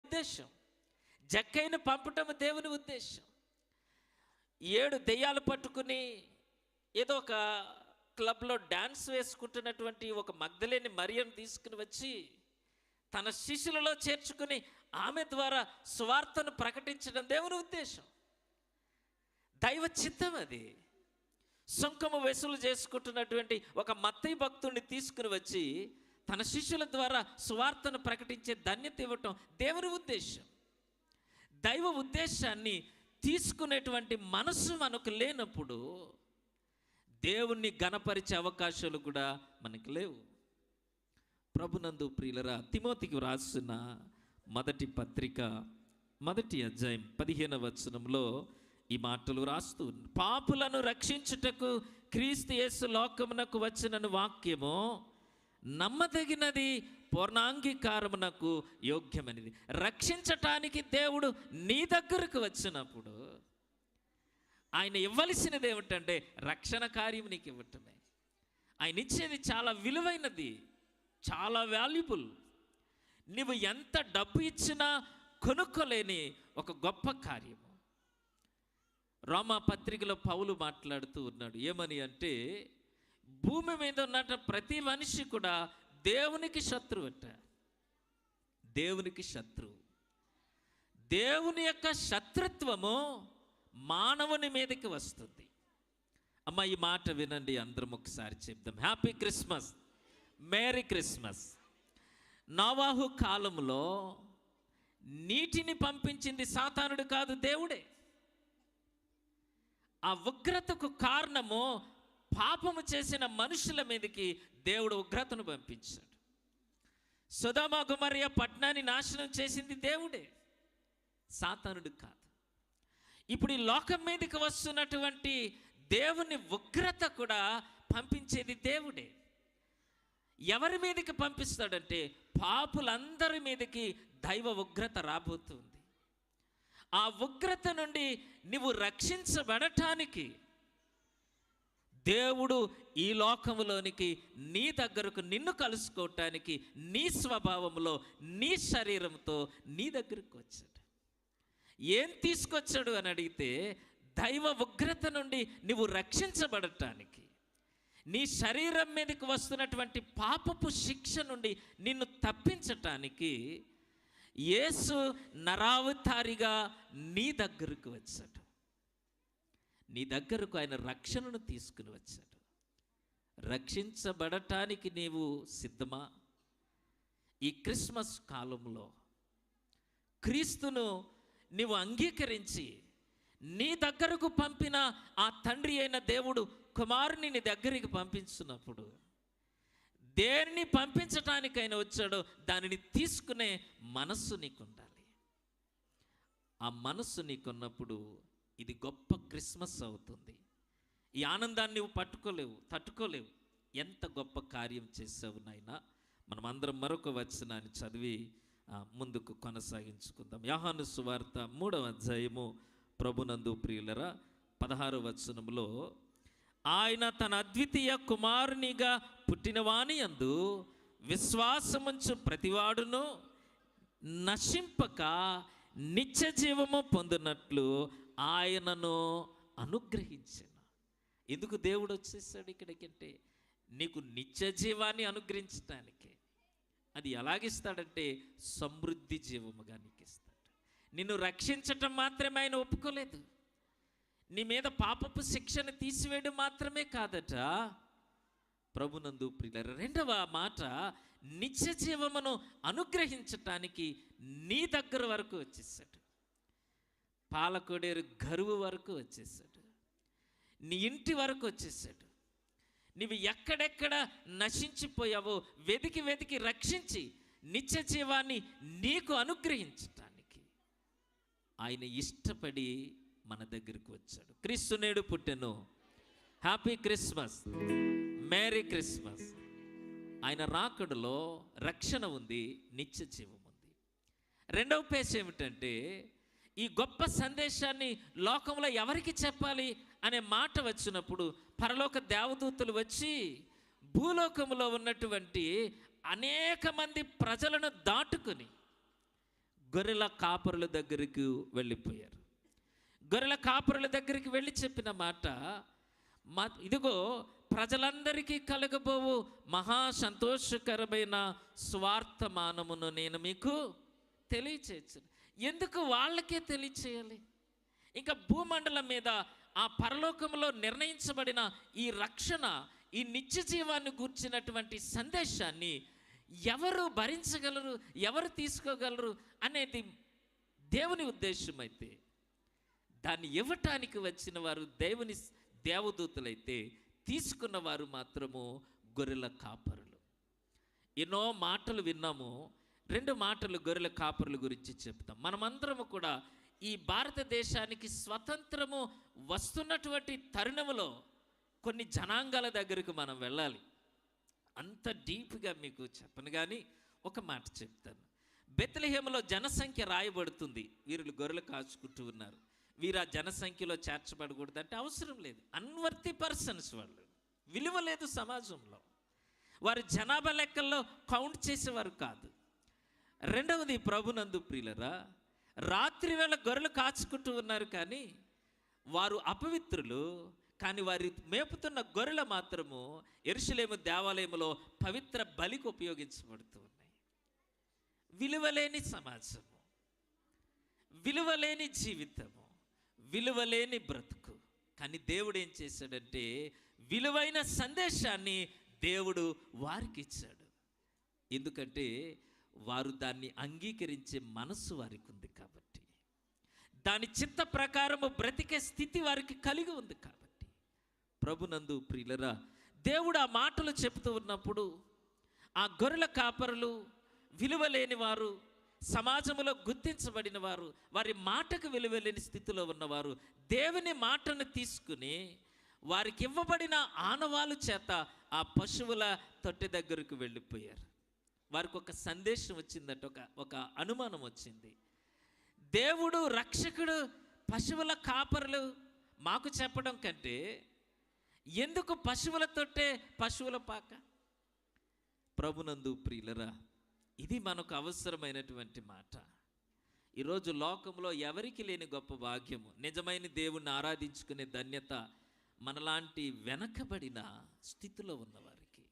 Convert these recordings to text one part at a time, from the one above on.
ఉద్దేశం. జక్కయ్యను పంపటం దేవుని ఉద్దేశం. 7 దెయ్యాలు పట్టుకుని ఏదో ఒక క్లబ్లో డ్యాన్స్ వేసుకుంటున్నటువంటి ఒక మగ్దలేని మరియను తీసుకుని వచ్చి తన శిష్యులలో చేర్చుకుని ఆమె ద్వారా సువార్తను ప్రకటించడం దేవుని ఉద్దేశం, దైవ చిత్తం. అది సుంకము వసూలు చేసుకుంటున్నటువంటి ఒక మత్తయి భక్తుడిని తీసుకుని వచ్చి తన శిష్యుల ద్వారా సువార్తను ప్రకటించే ధన్యత ఇవ్వటం దేవుని ఉద్దేశం. దైవ ఉద్దేశాన్ని తీసుకునేటువంటి మనసు మనకు లేనప్పుడు దేవుణ్ణి ఘనపరిచే అవకాశాలు కూడా మనకు లేవు. ప్రభునందు ప్రియులరా, తిమోతికి రాసిన మొదటి పత్రిక 1వ అధ్యాయం 15వ వచనంలో ఈ మాటలు రాస్తూ, పాపులను రక్షించుటకు క్రీస్తు యేసు లోకమునకు వచ్చినను వాక్యము నమ్మదగినది, పూర్ణాంగీకారమునకు యోగ్యమైనది. రక్షించటానికి దేవుడు నీ దగ్గరకు వచ్చినప్పుడు ఆయన ఇవ్వవలసినది ఏమిటంటే రక్షణ కార్యం నీకు ఇవ్వటమే. ఆయన ఇచ్చేది చాలా విలువైనది, చాలా వాల్యుబుల్. నువ్వు ఎంత డబ్బు ఇచ్చినా కొనుక్కోలేని ఒక గొప్ప కార్యము. రోమా పత్రికలో పౌలు మాట్లాడుతూ ఉన్నాడు. ఏమని అంటే, భూమి మీద ఉన్న ప్రతి మనిషి కూడా దేవునికి శత్రువట. దేవునికి శత్రువు. దేవుని యొక్క శత్రుత్వము మానవుని మీదకి వస్తుంది. అమ్మ, ఈ మాట వినండి, అందరం ఒకసారి చెప్దాం. Happy Christmas, merry Christmas. నోవాహు కాలంలో నీటిని పంపించింది సాతానుడు కాదు, దేవుడే. ఆ ఉగ్రతకు కారణము పాపము చేసిన మనుషుల మీదకి దేవుడు ఉగ్రతను పంపించాడు. సొదొమ గొమొర్రా పట్టణాన్ని నాశనం చేసింది దేవుడే, సాతానుడు కాదు. ఇప్పుడు ఈ లోకం మీదకి వస్తున్నటువంటి దేవుని ఉగ్రత కూడా పంపించేది దేవుడే. ఎవరి మీదకి పంపిస్తాడంటే పాపులందరి మీదకి దైవ ఉగ్రత రాబోతుంది. ఆ ఉగ్రత నుండి నువ్వు రక్షించబడటానికి దేవుడు ఈ లోకములోనికి నీ దగ్గరకు నిన్ను కలుసుకోవటానికి నీ స్వభావంలో నీ శరీరంతో నీ దగ్గరకు వచ్చాడు. ఏం తీసుకొచ్చాడు అని అడిగితే, దైవ ఉగ్రత నుండి నువ్వు రక్షించబడటానికి, నీ శరీరం మీదకి వస్తున్నటువంటి పాపపు శిక్ష నుండి నిన్ను తప్పించటానికి యేసు నరావతారిగా నీ దగ్గరకు వచ్చాడు. నీ దగ్గరకు ఆయన రక్షణను తీసుకుని వచ్చాడు. రక్షించబడటానికి నీవు సిద్ధమా? ఈ క్రిస్మస్ కాలంలో క్రీస్తును నీవు అంగీకరించి నీ దగ్గరకు పంపిన ఆ తండ్రి అయిన దేవుడు కుమారుని నీ దగ్గరికి పంపించినప్పుడు, దేన్ని పంపించటానికైనా వచ్చాడో దానిని తీసుకునే మనస్సు నీకుండాలి. ఆ మనస్సు నీకున్నప్పుడు ఇది గొప్ప క్రిస్మస్ అవుతుంది. ఈ ఆనందాన్ని నువ్వు తట్టుకోలేవు. ఎంత గొప్ప కార్యం చేసావు నాయనా. మనం అందరం మరొక వచనాన్ని చదివి ముందుకు కొనసాగించుకుందాం. యోహాను సువార్త 3వ అధ్యాయము ప్రభునందు ప్రియులరా 16వ వచనంలో, ఆయన తన అద్వితీయ కుమారునిగా పుట్టినవాని యందు విశ్వాసముంచు ప్రతివాడును నశింపక నిత్య జీవము పొందినట్లు ఆయనను అనుగ్రహించాను. ఎందుకు దేవుడు వచ్చేసాడు ఇక్కడికంటే నీకు నిత్య జీవాన్ని అనుగ్రహించటానికి. అది ఎలాగిస్తాడంటే సమృద్ధి జీవముగా నీకు ఇస్తాడు. నిన్ను రక్షించటం మాత్రమే ఆయన ఒప్పుకోలేదు. నీ మీద పాపపు శిక్షను తీసివేయడం మాత్రమే కాదట ప్రభునందు ప్రియులారా. రెండవ మాట, నిత్య జీవమును అనుగ్రహించటానికి నీ దగ్గర వరకు వచ్చేసాడు. పాలకోడేరు గరువు వరకు వచ్చేసాడు. నీ ఇంటి వరకు వచ్చేసాడు. నీవు ఎక్కడెక్కడ నశించిపోయావో వెతికి రక్షించి నిత్య జీవాన్ని నీకు అనుగ్రహించటానికి ఆయన ఇష్టపడి మన దగ్గరికి వచ్చాడు. క్రీస్తు నేడు పుట్టెను. Happy Christmas, merry Christmas. ఆయన రాకడలో రక్షణ ఉంది, నిత్య జీవం ఉంది. రెండవ పేజ్ ఏమిటంటే, ఈ గొప్ప సందేశాన్ని లోకంలో ఎవరికి చెప్పాలి అనే మాట వచ్చినప్పుడు పరలోక దేవదూతలు వచ్చి భూలోకంలో ఉన్నటువంటి అనేక మంది ప్రజలను దాటుకొని గొర్రెల కాపరుల దగ్గరికి వెళ్ళిపోయారు. గొర్రెల కాపరుల దగ్గరికి వెళ్ళి చెప్పిన మాట, ఇదిగో ప్రజలందరికీ కలగబోవు మహా సంతోషకరమైన స్వార్థమానమును నేను మీకు తెలియచేయచ్చు. ఎందుకు వాళ్ళకే తెలియచేయాలి? ఇంకా భూమండలం మీద ఆ పరలోకంలో నిర్ణయించబడిన ఈ రక్షణ, ఈ నిత్య జీవాన్ని గూర్చినటువంటి సందేశాన్ని ఎవరు భరించగలరు, ఎవరు తీసుకోగలరు అనేది దేవుని ఉద్దేశం అయితే, దాన్ని ఇవ్వటానికి వచ్చిన వారు దేవుని దేవదూతలైతే తీసుకున్న వారు మాత్రము గొర్రెల కాపరులు. ఎన్నో మాటలు విన్నాము. 2 మాటలు గొర్రెల కాపరుల గురించి చెప్తాం. మనమందరము కూడా ఈ భారతదేశానికి స్వతంత్రము వస్తున్నటువంటి తరుణంలో కొన్ని జనాంగాల దగ్గరకు మనం వెళ్ళాలి. అంత డీప్గా మీకు చెప్పను, కానీ ఒక మాట చెప్తాను. బెత్లెహేములో జనసంఖ్య రాయబడుతుంది. వీరు గొర్రెలు కాచుకుంటూ ఉన్నారు. వీరు ఆ జనసంఖ్యలో చేర్చబడకూడదు అంటే అవసరం లేదు. అన్వర్తి పర్సన్స్, వాళ్ళు విలువ లేదు సమాజంలో. వారి జనాభా లెక్కల్లో కౌంట్ చేసేవారు కాదు. రెండవది, ప్రభునందు ప్రియులరా, రాత్రి వేళ గొర్రెలు కాచుకుంటూ ఉన్నారు, కానీ వారు అపవిత్రులు. కానీ వారి మేపుతున్న గొర్రెలు మాత్రము యెరూషలేము దేవాలయంలో పవిత్ర బలికి ఉపయోగించబడుతూ ఉన్నాయి. విలువలేని సమాజము, విలువలేని జీవితము, విలువలేని బ్రతుకు. కానీ దేవుడు ఏం చేశాడంటే విలువైన సందేశాన్ని దేవుడు వారికి ఇచ్చాడు. ఎందుకంటే వారు దాన్ని అంగీకరించే మనసు వారికి ఉంది కాబట్టి, దాని చిత్త ప్రకారము బ్రతికే స్థితి వారికి కలిగి ఉంది కాబట్టి. ప్రభునందు ప్రియులరా, దేవుడు ఆ మాటలు చెప్తూ ఉన్నప్పుడు ఆ గొర్రెల కాపరులు విలువలేని వారు, సమాజంలో గుర్తించబడిన వారు, వారి మాటకు విలువలేని స్థితిలో ఉన్నవారు దేవుని మాటను తీసుకుని వారికి ఇవ్వబడిన ఆనవాలు చేత ఆ పశువుల తొట్టె దగ్గరకు వెళ్ళిపోయారు. వారికి ఒక సందేశం వచ్చిందట, ఒక అనుమానం వచ్చింది. దేవుడు రక్షకుడు పశువుల కాపరులు మాకు చెప్పడం కంటే ఎందుకు పశువుల తొట్టే, పశువుల పాక? ప్రభునందు ప్రియులరా, ఇది మనకు అవసరమైనటువంటి మాట. ఈరోజు లోకంలో ఎవరికి లేని గొప్ప భాగ్యము, నిజమైన దేవుణ్ణి ఆరాధించుకునే ధన్యత మనలాంటి వెనకబడిన స్థితిలో ఉన్నవారికి.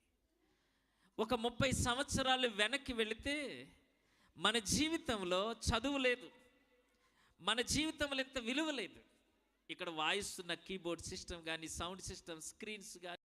ఒక 30 సంవత్సరాలు వెనక్కి వెళితే మన జీవితంలో చదువు లేదు, మన జీవితంలో ఎంత విలువ లేదు. ఇక్కడ వాయిస్తున్న కీబోర్డ్ సిస్టమ్ కానీ, సౌండ్ సిస్టమ్, స్క్రీన్స్ కానీ